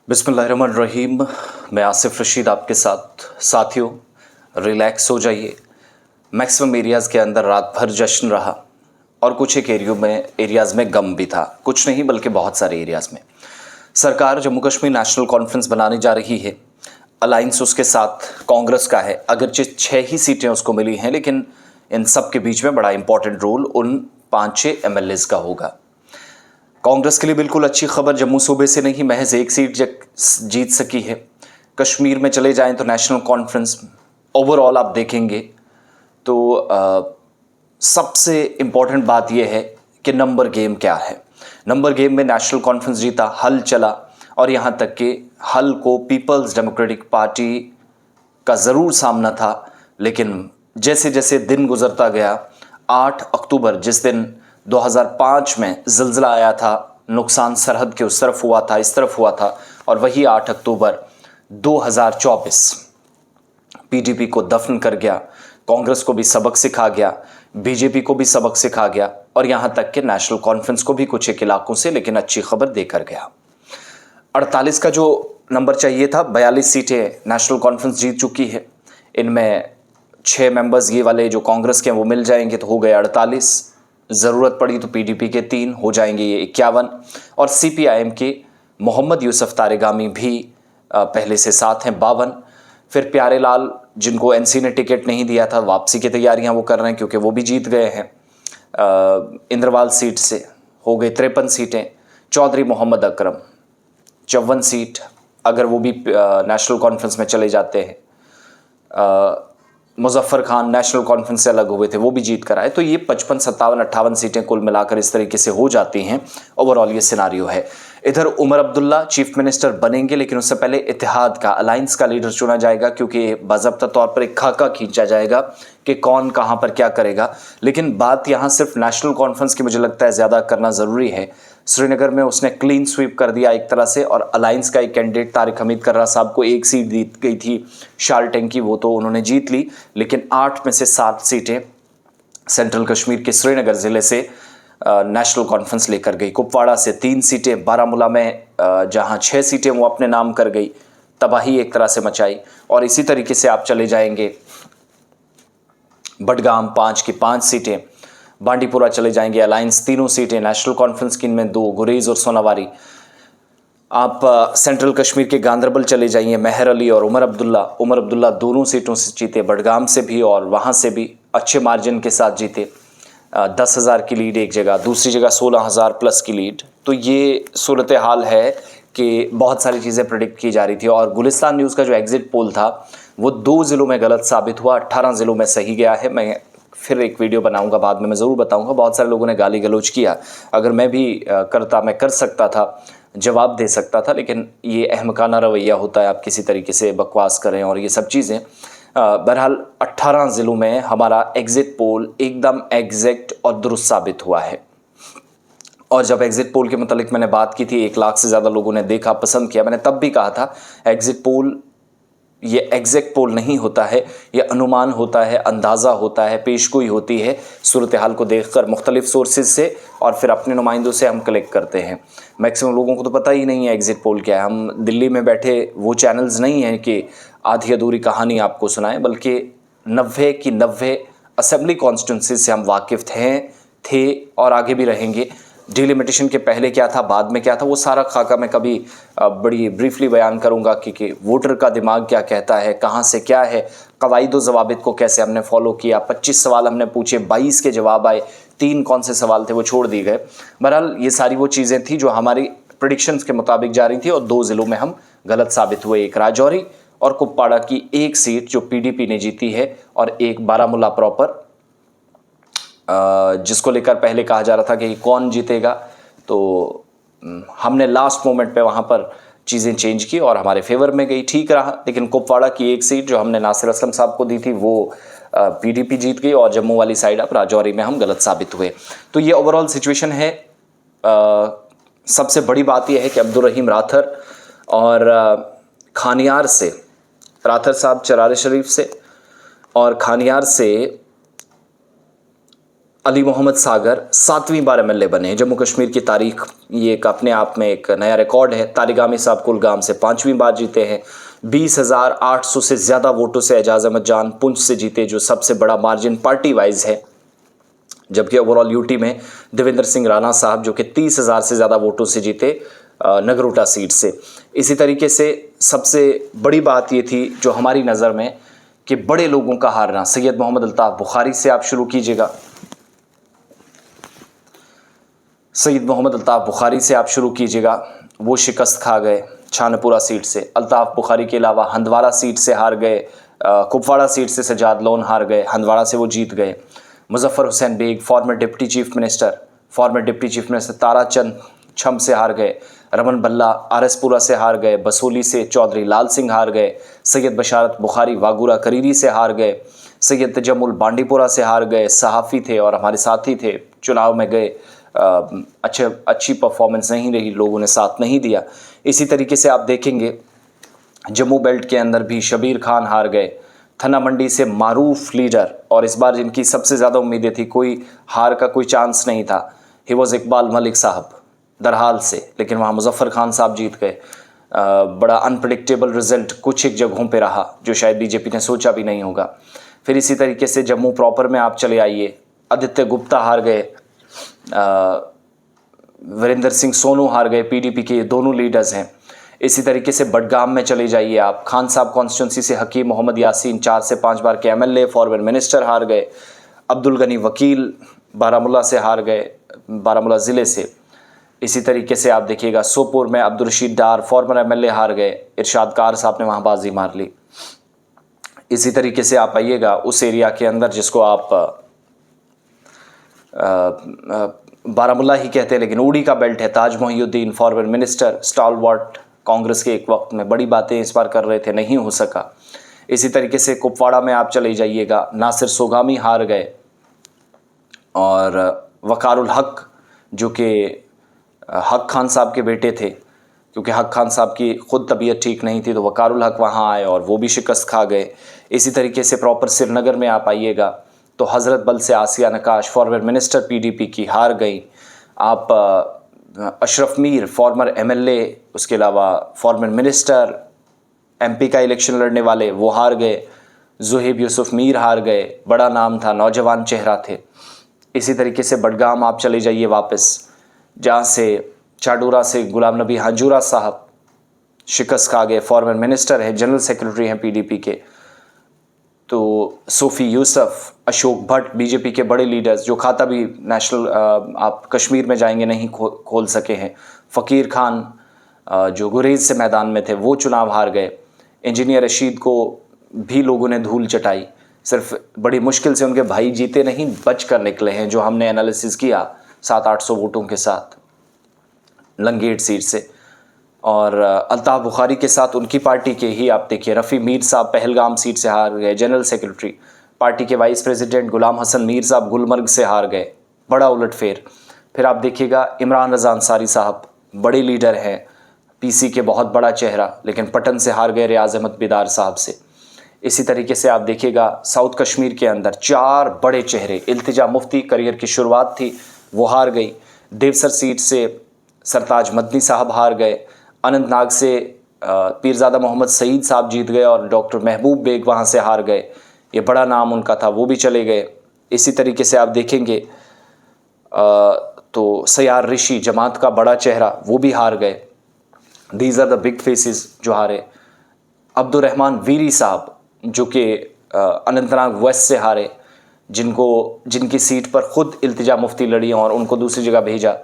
बिस्मिल्लाहिर्रहमानिर्रहीम। मैं आसिफ रशीद आपके साथ। साथियों, रिलैक्स हो जाइए। मैक्सिमम एरियाज़ के अंदर रात भर जश्न रहा और कुछ एक एरियाज़ में गम भी था। कुछ नहीं बल्कि बहुत सारे एरियाज़ में सरकार जम्मू कश्मीर नेशनल कॉन्फ्रेंस बनाने जा रही है। अलाइंस उसके साथ कांग्रेस का है। अगरचे 6 ही सीटें उसको मिली हैं, लेकिन इन सब के बीच में बड़ा इंपॉर्टेंट रोल उन 5-6 MLAs का होगा। कांग्रेस के लिए बिल्कुल अच्छी खबर, जम्मू सूबे से नहीं महज एक सीट जीत सकी है। कश्मीर में चले जाएं तो नेशनल कॉन्फ्रेंस ओवरऑल आप देखेंगे तो सबसे इम्पॉर्टेंट बात यह है कि नंबर गेम क्या है। नंबर गेम में नेशनल कॉन्फ्रेंस जीता, हल चला और यहाँ तक कि हल को पीपल्स डेमोक्रेटिक पार्टी का ज़रूर सामना था। लेकिन जैसे जैसे दिन गुजरता गया, 8 अक्टूबर जिस दिन 2005 में ज़िलज़िला आया था, नुकसान सरहद के उस तरफ हुआ था, इस तरफ हुआ था, और वही 8 अक्टूबर 2024 PDP को दफन कर गया। कांग्रेस को भी सबक सिखा गया, बीजेपी को भी सबक सिखा गया और यहाँ तक कि नेशनल कॉन्फ्रेंस को भी कुछ एक इलाकों से लेकिन अच्छी खबर देकर गया। 48 का जो नंबर चाहिए था, 42 सीटें नेशनल कॉन्फ्रेंस जीत चुकी है। इनमें 6 मेंबर्स ये वाले जो कांग्रेस के हैं वो मिल जाएंगे तो हो गए 48। ज़रूरत पड़ी तो PDP के 3 हो जाएंगे, ये 51। और CPIM के मोहम्मद यूसुफ तारेगामी भी पहले से साथ हैं, 52। फिर प्यारे लाल जिनको NC ने टिकट नहीं दिया था, वापसी की तैयारियां वो कर रहे हैं क्योंकि वो भी जीत गए हैं। इंद्रवाल सीट से हो गए 53 सीटें। चौधरी मोहम्मद अकरम 54 सीट, अगर वो भी नेशनल कॉन्फ्रेंस में चले जाते हैं। मुजफ्फर खान नेशनल कॉन्फ्रेंस से अलग हुए थे, वो भी जीत कर आए। तो ये 55, 57, 58 सीटें कुल मिलाकर इस तरीके से हो जाती हैं। ओवरऑल ये सिनारियो है। इधर उमर अब्दुल्ला चीफ मिनिस्टर बनेंगे, लेकिन उससे पहले इत्तेहाद का, अलायंस का लीडर चुना जाएगा क्योंकि बाज़ाब्ता तौर पर एक खाका खींचा जाएगा कि कौन कहाँ पर क्या करेगा। लेकिन बात यहाँ सिर्फ नेशनल कॉन्फ्रेंस की मुझे लगता है ज़्यादा करना ज़रूरी है। श्रीनगर में उसने क्लीन स्वीप कर दिया एक तरह से, और अलायंस का एक कैंडिडेट तारिक हमीद कर्रा साहब को एक सीट दी गई थी शारटेंग की, वो तो उन्होंने जीत ली। लेकिन 8 में से 7 सीटें सेंट्रल कश्मीर के श्रीनगर ज़िले से नेशनल कॉन्फ्रेंस लेकर गई। कुपवाड़ा से 3 सीटें, बारामूला में जहां 6 सीटें वो अपने नाम कर गई, तबाही एक तरह से मचाई। और इसी तरीके से आप चले जाएंगे बडगाम 5 की 5 सीटें, बांडीपुरा चले जाएंगे अलायंस 3 सीटें नेशनल कॉन्फ्रेंस की, इनमें 2 गुरेज और सोनावारी। आप सेंट्रल कश्मीर के गांदरबल चले जाइए, मेहर अली और उमर अब्दुल्ला दोनों सीटों से जीते, बडगाम से भी और वहाँ से भी अच्छे मार्जिन के साथ जीते। 10,000 की लीड एक जगह, दूसरी जगह 16,000 प्लस की लीड। तो ये सूरत हाल है कि बहुत सारी चीज़ें प्रेडिक्ट की जा रही थी। और गुलिस्तान न्यूज़ का जो एग्जिट पोल था वो 2 ज़िलों में गलत साबित हुआ, 18 ज़िलों में सही गया है। मैं फिर एक वीडियो बनाऊंगा, बाद में मैं ज़रूर बताऊंगा। बहुत सारे लोगों ने गाली गलौज किया, अगर मैं भी करता, मैं कर सकता था, जवाब दे सकता था, लेकिन ये अहमकाना रवैया होता है, आप किसी तरीके से बकवास करें और ये सब चीज़ें। बहरहाल 18 ज़िलों में हमारा एग्ज़िट पोल एकदम एग्जैक्ट और दुरुस्त साबित हुआ है। और जब एग्ज़िट पोल के मतलब मैंने बात की थी, 1 लाख से ज़्यादा लोगों ने देखा, पसंद किया, मैंने तब भी कहा था एग्ज़िट पोल ये एग्जैक्ट पोल नहीं होता है, ये अनुमान होता है, अंदाज़ा होता है, पेशगोई होती है सूरत हाल को देखकर मुख्तलिफ सोर्सेज से, और फिर अपने नुमाइंदों से हम कलेक्ट करते हैं। मैक्सिमम लोगों को तो पता ही नहीं है एग्ज़िट पोल क्या है। हम दिल्ली में बैठे वो चैनल्स नहीं हैं कि आधी अधूरी कहानी आपको सुनाएं, बल्कि 90 की 90 असेंबली कॉन्स्टिट्यूंसी से हम वाकिफ़ थे और आगे भी रहेंगे। डिलिमिटेशन के पहले क्या था, बाद में क्या था, वो सारा खाका मैं कभी बड़ी ब्रीफली बयान करूंगा कि वोटर का दिमाग क्या कहता है, कहाँ से क्या है, कवायद व ज़वाबित को कैसे हमने फॉलो किया। 25 सवाल हमने पूछे, 22 के जवाब आए, 3 कौन से सवाल थे वो छोड़ दिए गए। बहरहाल ये सारी वो चीज़ें थी जो हमारी प्रेडिक्शंस के मुताबिक जा रही थी, और 2 ज़िलों में हम गलत साबित हुए, एक राजौरी और कुपवाड़ा की 1 सीट जो PDP ने जीती है, और एक बारामूला प्रॉपर जिसको लेकर पहले कहा जा रहा था कि कौन जीतेगा। तो हमने लास्ट मोमेंट पे वहाँ पर चीज़ें चेंज की और हमारे फेवर में गई, ठीक रहा। लेकिन कुपवाड़ा की 1 सीट जो हमने नासिर असलम साहब को दी थी वो PDP जीत गई, और जम्मू वाली साइड अब राजौरी में हम गलत साबित हुए। तो ये ओवरऑल सिचुएशन है। सबसे बड़ी बात यह है कि अब्दुल रहीम राथर और खानियार से, राथर साहब चरार शरीफ से और खानियार से अली मोहम्मद सागर 7वीं बार एमएलए बने जम्मू कश्मीर की तारीख। ये एक अपने आप में एक नया रिकॉर्ड है। तारिगामी साहब कुलगाम से 5वीं बार जीते हैं। 20,800 से ज़्यादा वोटों से एजाज अहमद जान पुंछ से जीते, जो सबसे बड़ा मार्जिन पार्टी वाइज है। जबकि ओवरऑल यूटी में देवेंद्र सिंह राणा साहब जो कि 30,000 से ज़्यादा वोटों से जीते नगरोटा सीट से। इसी तरीके से सबसे बड़ी बात ये थी जो हमारी नज़र में कि बड़े लोगों का हारना। सैयद मोहम्मद अल्ताफ़ बुखारी से आप शुरू कीजिएगा। सैयद मोहम्मद अल्ताफ़ बुखारी से आप शुरू कीजिएगा। वो शिकस्त खा गए छानपुरा सीट से। अल्ताफ़ बुखारी के अलावा हंदवाड़ा सीट से हार गए, कुपवाड़ा सीट से सजाद लोन हार गए, हंदवाड़ा से वो जीत गए। Muzaffar Hussain Baig former deputy chief minister Tarachand Chhamb से हार गए। रमन बल्ला आरएसपुरा से हार गए। बसोली से चौधरी लाल सिंह हार गए। सैयद बशारत बुखारी वागुरा करीरी से हार गए। सैयद तजम्मुल बांडीपुरा से हार गए। सहाफ़ी थे और हमारे साथी थे, चुनाव में गए, अच्छी परफॉर्मेंस नहीं रही, लोगों ने साथ नहीं दिया। इसी तरीके से आप देखेंगे जम्मू बेल्ट के अंदर भी शबीर खान हार गए। थना मंडी से मारूफ लीडर, और इस बार जिनकी सबसे ज़्यादा उम्मीदें थी, कोई हार का कोई चांस नहीं था, ही वॉज इकबाल मलिक साहब दरहाल से, लेकिन वहाँ मुजफ्फर खान साहब जीत गए। बड़ा अनप्रडिक्टेबल रिजल्ट कुछ एक जगहों पे रहा जो शायद बीजेपी ने सोचा भी नहीं होगा। फिर इसी तरीके से जम्मू प्रॉपर में आप चले आइए, आदित्य गुप्ता हार गए, वीरेंद्र सिंह सोनू हार गए, पीडीपी के ये दोनों लीडर्स हैं। इसी तरीके से बडगाम में चले जाइए आप, खान साहब कॉन्स्टिट्यूंसी से हकीम मोहम्मद यासीन 4 से 5 बार के एमएलए फॉरवर्ड मिनिस्टर हार गए। अब्दुल गनी वकील बारामूला से हार गए, बारामूला ज़िले से। इसी तरीके से आप देखिएगा सोपोर में अब्दुल रशीद डार फॉर्मर एमएलए हार गए, इरशाद कार साहब ने वहाँ बाजी मार ली। इसी तरीके से आप आइएगा उस एरिया के अंदर जिसको आप बारामूला ही कहते हैं लेकिन उड़ी का बेल्ट है, ताज मोहिउद्दीन फॉरमर मिनिस्टर स्टालवर्ट, कांग्रेस के एक वक्त में बड़ी बातें इस बार कर रहे थे, नहीं हो सका। इसी तरीके से कुपवाड़ा में आप चले जाइएगा, नासिर सोगामी हार गए और वकारुल हक जो कि हक खान साहब के बेटे थे, क्योंकि हक खान साहब की ख़ुद तबीयत ठीक नहीं थी तो वकारुल हक वहाँ आए और वो भी शिकस्त खा गए। इसी तरीके से प्रॉपर श्रीनगर में आप आइएगा तो हज़रत बल से आसिया नकाश फॉरवर्ड मिनिस्टर पीडीपी की हार गई। आप अशरफ मीर फॉर्मर एमएलए, उसके अलावा फॉर्मर मिनिस्टर एमपी का इलेक्शन लड़ने वाले, वो हार गए। ज़ुहैब यूसुफ मीर हार गए, बड़ा नाम था, नौजवान चेहरा थे। इसी तरीके से बडगाम आप चले जाइए वापस, जहाँ से चाडूरा से गुलाम नबी हंजूरा साहब शिकस्त खा गए, फॉर्मर मिनिस्टर हैं, जनरल सेक्रेटरी हैं पीडीपी के। तो सूफ़ी यूसुफ, अशोक भट्ट, बीजेपी के बड़े लीडर्स जो खाता भी नेशनल आप कश्मीर में जाएंगे नहीं खोल सके हैं। फ़कीर खान जो गुरेज से मैदान में थे वो चुनाव हार गए। इंजीनियर रशीद को भी लोगों ने धूल चटाई, सिर्फ बड़ी मुश्किल से उनके भाई जीते नहीं, बच कर निकले हैं, जो हमने एनालिसिस किया 700-800 वोटों के साथ लंगेट सीट से। और अल्ताफ़ बुखारी के साथ उनकी पार्टी के ही आप देखिए रफ़ी मीर साहब पहलगाम सीट से हार गए, जनरल सेक्रेटरी। पार्टी के वाइस प्रेसिडेंट गुलाम हसन मीर साहब गुलमर्ग से हार गए, बड़ा उलटफेर। फिर आप देखिएगा इमरान रज़ा अंसारी साहब बड़े लीडर हैं, पीसी के बहुत बड़ा चेहरा, लेकिन पटन से हार गए रियाज अहमद बिदार साहब से। इसी तरीके से आप देखिएगा साउथ कश्मीर के अंदर 4 बड़े चेहरे, इल्तिजा मुफ्ती करियर की शुरुआत थी वो हार गई। देवसर सीट से सरताज मदनी साहब हार गए। अनंतनाग से पीरज़ादा मोहम्मद सईद साहब जीत गए और डॉक्टर महबूब बेग वहाँ से हार गए, ये बड़ा नाम उनका था, वो भी चले गए। इसी तरीके से आप देखेंगे तो सयार ऋषि जमात का बड़ा चेहरा वो भी हार गए। These are the big faces जो हारे। अब्दुर्रहमान वीरी साहब जो कि अनंतनाग वेस्ट से हारे, जिनकी सीट पर ख़ुद इल्तिजा मुफ्ती लड़ी और उनको दूसरी जगह भेजा,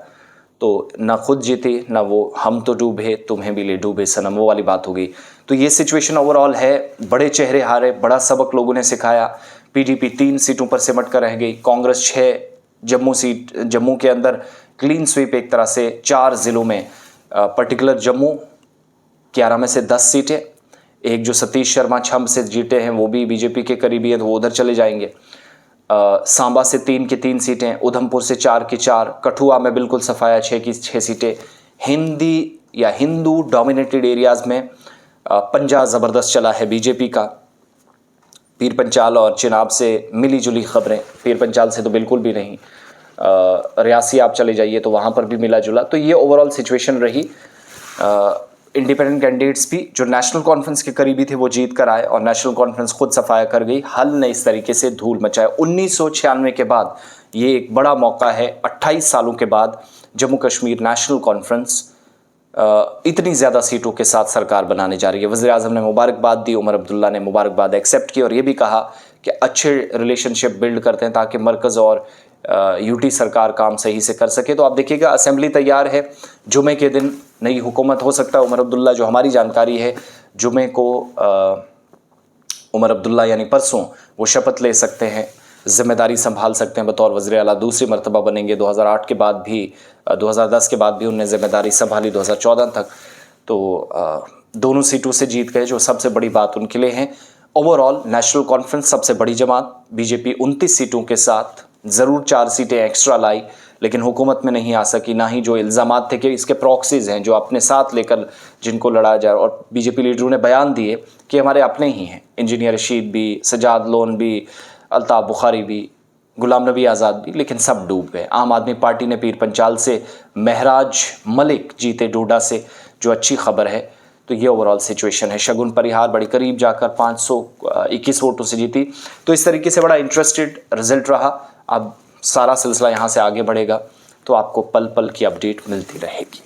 तो ना खुद जीते ना वो, हम तो डूबे तुम्हें भी ले डूबे सनम, वो वाली बात हो गई। तो ये सिचुएशन ओवरऑल है, बड़े चेहरे हारे, बड़ा सबक लोगों ने सिखाया। पीडीपी 3 सीटों पर सिमट कर रह गई, कांग्रेस 6, जम्मू के अंदर क्लीन स्वीप एक तरह से 4 ज़िलों में, पर्टिकुलर जम्मू 11 में से 10 सीटें, एक जो सतीश शर्मा छम से जीते हैं वो भी बीजेपी के करीबी है तो वो उधर चले जाएंगे। सांबा से 3 की 3 सीटें, उधमपुर से 4 की 4, कठुआ में बिल्कुल सफाया 6 की 6 सीटें। हिंदी या हिंदू डोमिनेटेड एरियाज़ में पंजा ज़बरदस्त चला है बीजेपी का। पीर पंचाल और चिनाब से मिली जुली खबरें, पीर पंचाल से तो बिल्कुल भी नहीं। रियासी आप चले जाइए तो वहाँ पर भी मिला जुला। तो ये ओवरऑल सिचुएशन रही। इंडिपेंडेंट कैंडिडेट्स भी जो नेशनल कॉन्फ्रेंस के करीबी थे वो जीत कर आए और नेशनल कॉन्फ्रेंस खुद सफाया कर गई। हल ने इस तरीके से धूल मचाया। 1996 के बाद ये एक बड़ा मौका है। 28 सालों के बाद जम्मू कश्मीर नेशनल कॉन्फ्रेंस इतनी ज़्यादा सीटों के साथ सरकार बनाने जा रही है। वज़ीर आज़म ने मुबारकबाद दी, उमर अब्दुल्ला ने मुबारकबाद एक्सेप्ट की और ये भी कहा कि अच्छे रिलेशनशिप बिल्ड करते हैं ताकि मरकज़ और यूटी सरकार काम सही से कर सके। तो आप देखिएगा असेंबली तैयार है, जुमे के दिन नई हुकूमत हो सकता है। उमर अब्दुल्ला, जो हमारी जानकारी है, जुमे को उमर अब्दुल्ला यानी परसों वो शपथ ले सकते हैं, जिम्मेदारी संभाल सकते हैं बतौर वज़ीर आला। दूसरी मरतबा बनेंगे। 2008 के बाद भी 2010 के बाद भी उन्होंने जिम्मेदारी संभाली 2014 तक। तो दोनों सीटों से जीत गए, जो सबसे बड़ी बात उनके लिए है। ओवरऑल नेशनल कॉन्फ्रेंस सबसे बड़ी जमात, बीजेपी 29 सीटों के साथ ज़रूर 4 सीटें एक्स्ट्रा लाई, लेकिन हुकूमत में नहीं आ सकी। ना ही जो इल्ज़ामात थे कि इसके प्रॉक्सीज़ हैं जो अपने साथ लेकर जिनको लड़ा जाए, और बीजेपी लीडरों ने बयान दिए कि हमारे अपने ही हैं, इंजीनियर रशीद भी, सजाद लोन भी, अल्ताफ़ बुखारी भी, गुलाम नबी आज़ाद भी, लेकिन सब डूब गए। आम आदमी पार्टी ने पीर पंचाल से महराज मलिक जीते डोडा से, जो अच्छी खबर है। तो ये ओवरऑल सिचुएशन है। शगुन परिहार बड़ी करीब जाकर 521 वोटों से जीती। तो इस तरीके से बड़ा इंटरेस्टेड रिजल्ट रहा। अब सारा सिलसिला यहाँ से आगे बढ़ेगा, तो आपको पल पल की अपडेट मिलती रहेगी।